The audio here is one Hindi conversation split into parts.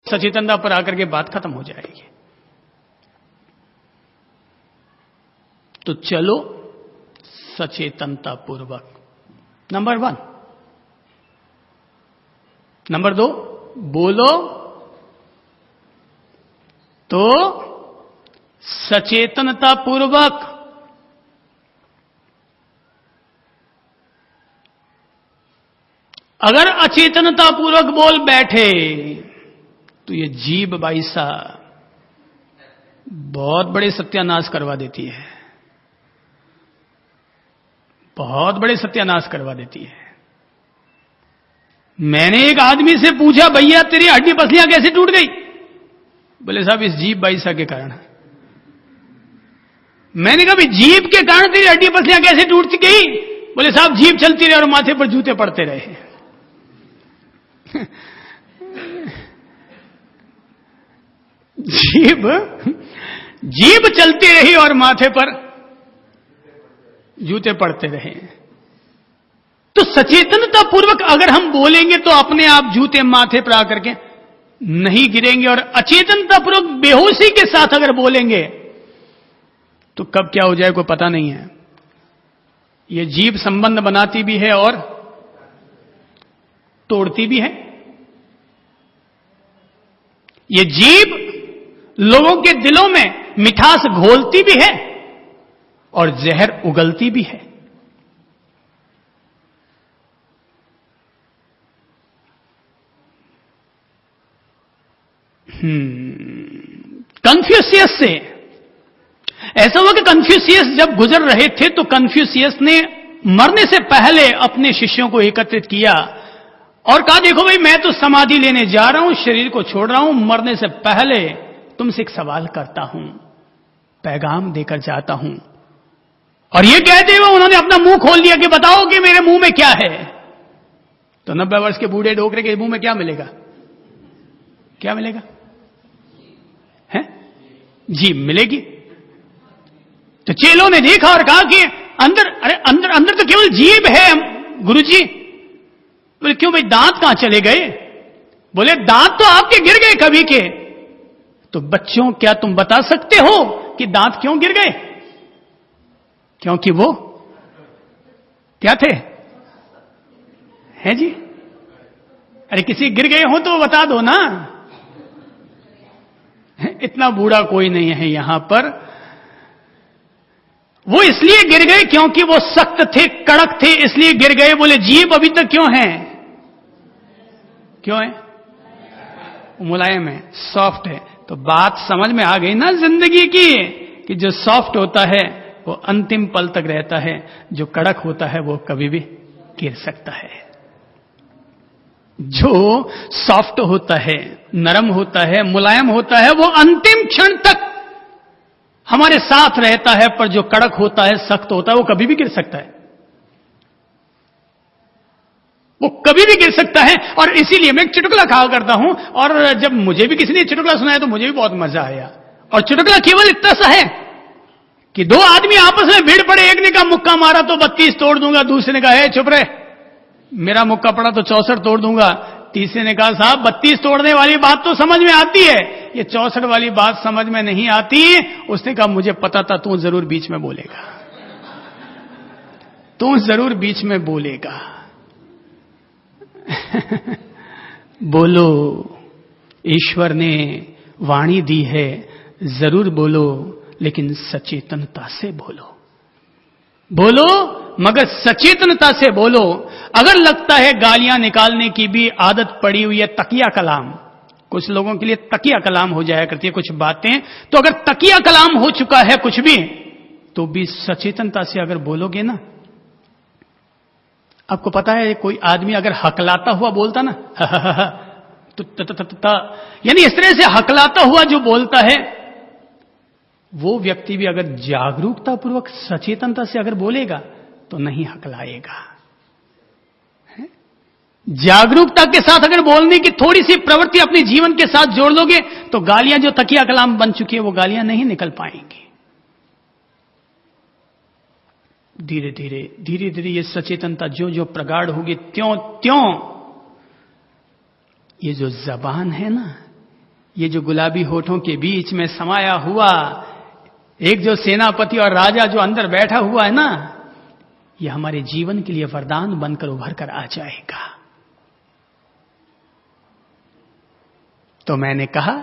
सचेतनता पर आकर के बात खत्म हो जाएगी। तो चलो सचेतनता पूर्वक, नंबर 1। नंबर 2, बोलो तो सचेतनता पूर्वक। अगर अचेतनता पूर्वक बोल बैठे तो ये जीभ भाई साहब बहुत बड़े सत्यानाश करवा देती है, बहुत बड़े सत्यानाश करवा देती है। मैंने एक आदमी से पूछा, भैया तेरी हड्डी पसलियां कैसे टूट गई? बोले साहब इस जीभ भाई साहब के कारण। मैंने कहा जीभ के कारण तेरी हड्डी पसलियां कैसे टूट गई? बोले साहब जीभ चलती रहे और माथे पर जूते पड़ते रहे। जीभ चलती रही और माथे पर जूते पड़ते रहे। तो सचेतनता पूर्वक अगर हम बोलेंगे तो अपने आप जूते माथे पर आकर के नहीं गिरेंगे, और अचेतनता पूर्वक बेहोशी के साथ अगर बोलेंगे तो कब क्या हो जाए कोई पता नहीं है। यह जीभ संबंध बनाती भी है और तोड़ती भी है। यह जीभ लोगों के दिलों में मिठास घोलती भी है और जहर उगलती भी है। कन्फ्यूशियस से ऐसा हुआ कि कन्फ्यूशियस जब गुजर रहे थे तो कन्फ्यूशियस ने मरने से पहले अपने शिष्यों को एकत्रित किया और कहा, देखो भाई मैं तो समाधि लेने जा रहा हूं, शरीर को छोड़ रहा हूं, मरने से पहले तुमसे एक सवाल करता हूं, पैगाम देकर जाता हूं। और ये कहते हुए उन्होंने अपना मुंह खोल दिया कि बताओ कि मेरे मुंह में क्या है। तो 90 वर्ष के बूढ़े डोकरे के मुंह में क्या मिलेगा? क्या मिलेगा? है जीभ मिलेगी। तो चेलों ने देखा और कहा कि अंदर, अरे अंदर अंदर तो केवल जीभ है गुरुजी। बोले क्यों भाई, दांत कहां चले गए? बोले दांत तो आपके गिर गए कभी के। तो बच्चों क्या तुम बता सकते हो कि दांत क्यों गिर गए? क्योंकि वो क्या थे? हैं जी? अरे किसी गिर गए हो तो बता दो ना। इतना बूढ़ा कोई नहीं है यहां पर। वो इसलिए गिर गए क्योंकि वो सख्त थे, कड़क थे, इसलिए गिर गए। बोले जीभ अभी तक क्यों है? क्यों है? मुलायम है, सॉफ्ट है। तो बात समझ में आ गई ना जिंदगी की, कि जो सॉफ्ट होता है वो अंतिम पल तक रहता है, जो कड़क होता है वो कभी भी गिर सकता है। जो सॉफ्ट होता है, नरम होता है, मुलायम होता है, वो अंतिम क्षण तक हमारे साथ रहता है, पर जो कड़क होता है, सख्त होता है, वो कभी भी गिर सकता है। वो कभी भी गिर सकता है। और इसीलिए मैं एक चुटकुला कहा करता हूं, और जब मुझे भी किसी ने चुटकुला सुनाया तो मुझे भी बहुत मजा आया। और चुटकुला केवल इतना सा है कि 2 आदमी आपस में भिड़ पड़े, एक ने कहा मुक्का मारा तो 32 तोड़ दूंगा, दूसरे ने कहा है चुप रहे, मेरा मुक्का पड़ा तो 64 तोड़ दूंगा। तीसरे ने कहा साहब 32 तोड़ने वाली बात तो समझ में आती है, ये 64 वाली बात समझ में नहीं आती। उसने कहा मुझे पता था तू जरूर बीच में बोलेगा, तू जरूर बीच में बोलेगा। बोलो, ईश्वर ने वाणी दी है, जरूर बोलो, लेकिन सचेतनता से बोलो। बोलो मगर सचेतनता से बोलो। अगर लगता है गालियां निकालने की भी आदत पड़ी हुई है, तकिया कलाम, कुछ लोगों के लिए तकिया कलाम हो जाया करती है कुछ बातें, तो अगर तकिया कलाम हो चुका है कुछ भी, तो भी सचेतनता से अगर बोलोगे ना। आपको पता है कोई आदमी अगर हकलाता हुआ बोलता ना, तो यानी इस तरह से हकलाता हुआ जो बोलता है, वो व्यक्ति भी अगर जागरूकता पूर्वक सचेतनता से अगर बोलेगा तो नहीं हकलाएगा। जागरूकता के साथ अगर बोलने की थोड़ी सी प्रवृत्ति अपने जीवन के साथ जोड़ लोगे तो गालियां जो तकिया कलाम बन चुकी है वो गालियां नहीं निकल पाएंगी। धीरे धीरे धीरे धीरे ये सचेतनता जो जो प्रगाढ़ होगी, त्यों त्यों ये जो जबान है ना, ये जो गुलाबी होठों के बीच में समाया हुआ एक जो सेनापति और राजा जो अंदर बैठा हुआ है ना, ये हमारे जीवन के लिए वरदान बनकर उभर कर आ जाएगा। तो मैंने कहा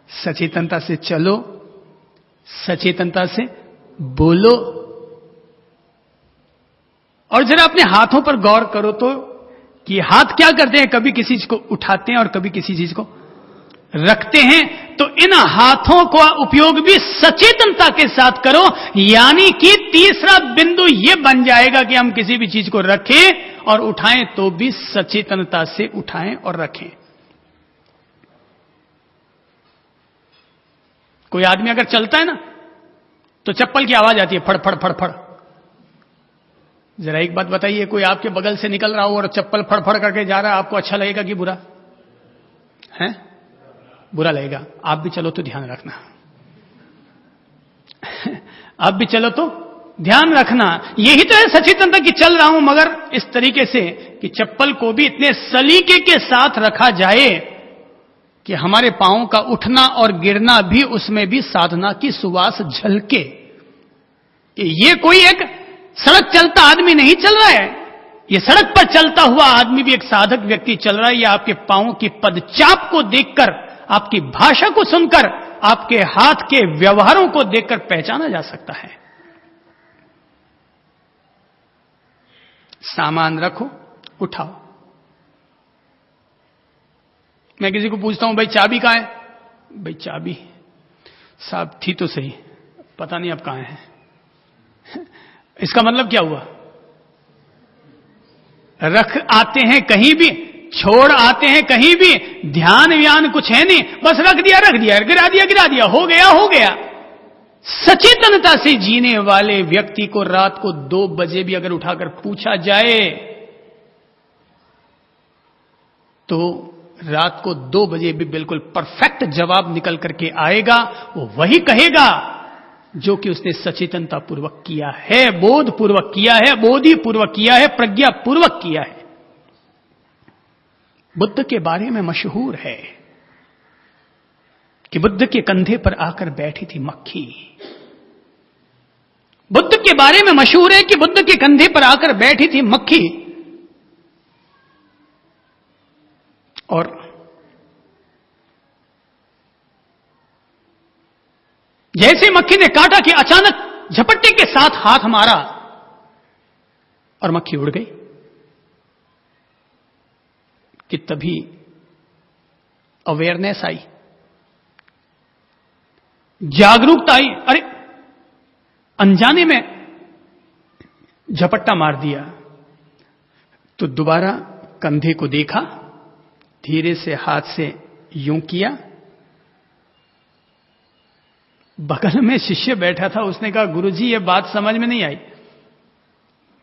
सचेतनता से चलो, सचेतनता से बोलो, और जरा अपने हाथों पर गौर करो तो कि हाथ क्या करते हैं, कभी किसी चीज को उठाते हैं और कभी किसी चीज को रखते हैं। तो इन हाथों का उपयोग भी सचेतनता के साथ करो, यानी कि तीसरा बिंदु यह बन जाएगा कि हम किसी भी चीज को रखें और उठाएं तो भी सचेतनता से उठाएं और रखें। कोई आदमी अगर चलता है ना तो चप्पल की आवाज आती है, फड़ फड़ फड़ फड़। जरा एक बात बताइए, कोई आपके बगल से निकल रहा हो और चप्पल फड़ फड़ करके जा रहा है, आपको अच्छा लगेगा कि बुरा है? बुरा लगेगा। आप भी चलो तो ध्यान रखना आप भी चलो तो ध्यान रखना। यही तो है सचेतनता कि चल रहा हूं मगर इस तरीके से कि चप्पल को भी इतने सलीके के साथ रखा जाए कि हमारे पांवों का उठना और गिरना भी उसमें भी साधना की सुवास झलके। ये कोई एक सड़क चलता आदमी नहीं चल रहा है, ये सड़क पर चलता हुआ आदमी भी एक साधक व्यक्ति चल रहा है। ये आपके पांवों की पदचाप को देखकर, आपकी भाषा को सुनकर, आपके हाथ के व्यवहारों को देखकर पहचाना जा सकता है। सामान रखो, उठाओ। मैं किसी को पूछता हूं भाई चाबी कहां है, भाई चाबी साहब थी तो सही, पता नहीं अब कहां है। इसका मतलब क्या हुआ? रख आते हैं कहीं भी, छोड़ आते हैं कहीं भी, ध्यान व्यान कुछ है नहीं, बस रख दिया, गिरा दिया, हो गया। सचेतनता से जीने वाले व्यक्ति को रात को 2 बजे भी अगर उठाकर पूछा जाए तो रात को 2 बजे भी बिल्कुल परफेक्ट जवाब निकल करके आएगा। वो वही कहेगा जो कि उसने सचेतनता पूर्वक किया है, बोध पूर्वक किया है, बोधि पूर्वक किया है, प्रज्ञा पूर्वक किया है। बुद्ध के बारे में मशहूर है कि बुद्ध के कंधे पर आकर बैठी थी मक्खी। बुद्ध के बारे में मशहूर है कि बुद्ध के कंधे पर आकर बैठी थी मक्खी, और जैसे मक्खी ने काटा कि अचानक झपट्टे के साथ हाथ मारा और मक्खी उड़ गई। कि तभी अवेयरनेस आई, जागरूकता आई। अरे अनजाने में झपट्टा मार दिया। तो दोबारा कंधे को देखा, धीरे से हाथ से यूं किया। बगल में शिष्य बैठा था, उसने कहा गुरुजी ये बात समझ में नहीं आई,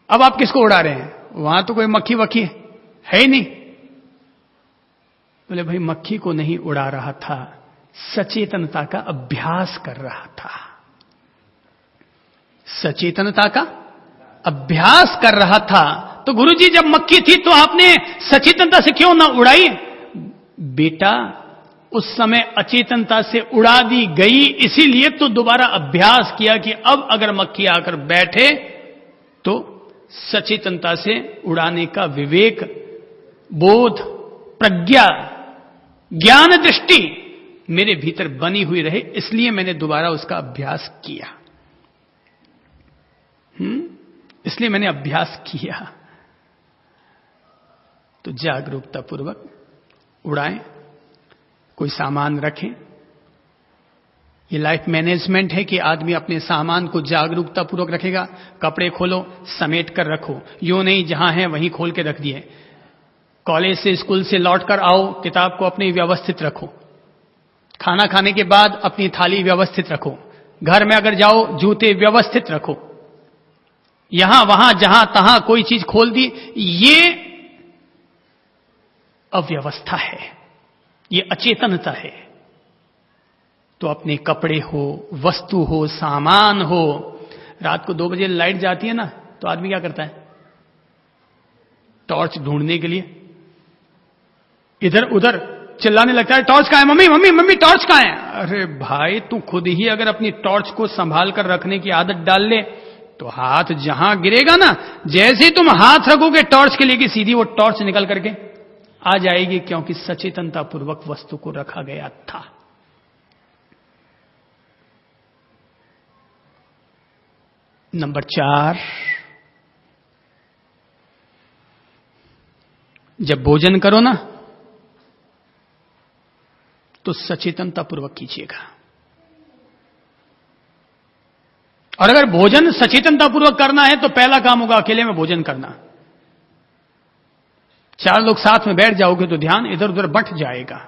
अब आप किसको उड़ा रहे हैं? वहां तो कोई मक्खी वक्खी है ही नहीं। बोले भाई मक्खी को नहीं उड़ा रहा था, सचेतनता का अभ्यास कर रहा था। सचेतनता का अभ्यास कर रहा था। तो गुरुजी जब मक्खी थी तो आपने सचेतनता से क्यों ना उड़ाई? बेटा उस समय अचेतनता से उड़ा दी गई, इसीलिए तो दोबारा अभ्यास किया कि अब अगर मक्खी आकर बैठे तो सचेतनता से उड़ाने का विवेक, बोध, प्रज्ञा, ज्ञान दृष्टि मेरे भीतर बनी हुई रहे, इसलिए मैंने दोबारा उसका अभ्यास किया। इसलिए मैंने अभ्यास किया। तो जागरूकता पूर्वक उड़ाएं, कोई सामान रखें। ये लाइफ मैनेजमेंट है कि आदमी अपने सामान को जागरूकता पूर्वक रखेगा। कपड़े खोलो, समेट कर रखो, यूं नहीं जहां है वहीं खोल के रख दिए। कॉलेज से स्कूल से लौट कर आओ, किताब को अपनी व्यवस्थित रखो। खाना खाने के बाद अपनी थाली व्यवस्थित रखो। घर में अगर जाओ जूते व्यवस्थित रखो। यहां वहां जहां तहां कोई चीज खोल दी, ये अव्यवस्था है, ये अचेतनता है। तो अपने कपड़े हो, वस्तु हो, सामान हो, रात को 2 बजे लाइट जाती है ना तो आदमी क्या करता है? टॉर्च ढूंढने के लिए इधर उधर चिल्लाने लगता है, टॉर्च कहां है, मम्मी मम्मी मम्मी टॉर्च कहां है। अरे भाई, तू खुद ही अगर अपनी टॉर्च को संभाल कर रखने की आदत डाल ले तो हाथ जहां गिरेगा ना, जैसे ही तुम हाथ रखोगे टॉर्च के लिए कि सीधी वो टॉर्च निकल करके आ जाएगी, क्योंकि सचेतनता पूर्वक वस्तु को रखा गया था। नंबर 4, जब भोजन करो ना तो सचेतनता पूर्वक कीजिएगा। और अगर भोजन सचेतनता पूर्वक करना है तो पहला काम होगा अकेले में भोजन करना। 4 लोग साथ में बैठ जाओगे तो ध्यान इधर उधर बंट जाएगा।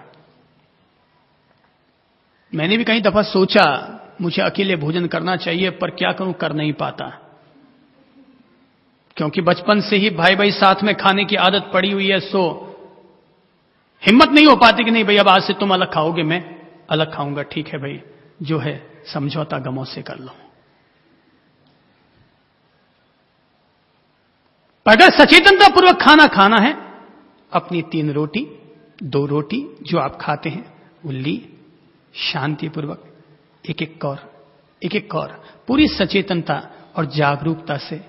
मैंने भी कई दफा सोचा मुझे अकेले भोजन करना चाहिए, पर क्या करूं, कर नहीं पाता, क्योंकि बचपन से ही भाई भाई साथ में खाने की आदत पड़ी हुई है। सो हिम्मत नहीं हो पाती कि नहीं भाई अब आज से तुम अलग खाओगे, मैं अलग खाऊंगा। ठीक है भाई, जो है समझौता गमों से कर लो। अगर सचेतनता पूर्वक खाना खाना है, अपनी 3 रोटी 2 रोटी जो आप खाते हैं वो ली, शांतिपूर्वक एक एक और पूरी सचेतनता और जागरूकता से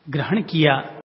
ग्रहण किया।